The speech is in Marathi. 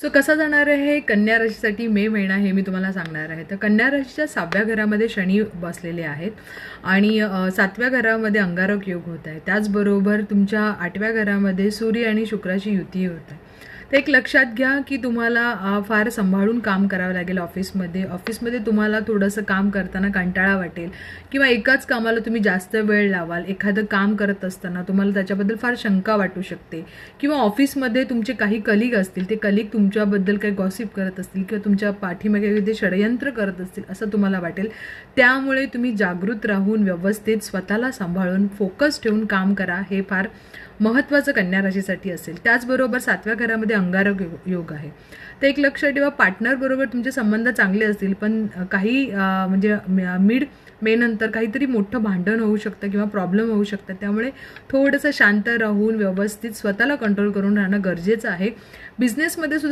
सो कसा जाणार आहे कन्या राशीसाठी मे महिना हे मी तुम्हाला सांगणार आहे. तर कन्या राशीच्या 6व्या घरामध्ये शनी बसलेले आहेत आणि 7व्या घरामध्ये अंगारक योग होत आहे. त्याचबरोबर तुमच्या 8व्या घरामध्ये सूर्य आणि शुक्राची युती होत आहे. तर एक लक्षात घ्या की तुम्हाला फार सांभाळून काम करावं लागेल. ऑफिसमध्ये तुम्हाला थोडंसं काम करताना कंटाळा वाटेल किंवा एकाच कामाला तुम्ही जास्त वेळ लावाल. एखादं काम करत असताना तुम्हाला त्याच्याबद्दल फार शंका वाटू शकते किंवा ऑफिसमध्ये तुमचे काही कलिग असतील, ते कलिग तुमच्याबद्दल काही गॉसिप करत असतील किंवा तुमच्या पाठीमागे विविध षडयंत्र करत असतील असं तुम्हाला वाटेल. त्यामुळे तुम्ही जागृत राहून व्यवस्थित स्वतःला सांभाळून फोकस ठेवून काम करा. हे फार महत्त्वाचं कन्या राशीसाठी असेल. त्याचबरोबर 7व्या घरामध्ये अंगारक योग आहे. तर एक लक्षात ठेवा, पार्टनर बरोबर तुमचे संबंध चांगले असतील, पण काही म्हणजे मिड मे नंतर काहीतरी मोठं भांडण होऊ शकतं किंवा प्रॉब्लेम होऊ शकतात. त्यामुळे थोडंसं शांत राहून व्यवस्थित स्वतःला कंट्रोल करून राहणं गरजेचं आहे. बिझनेसमध्ये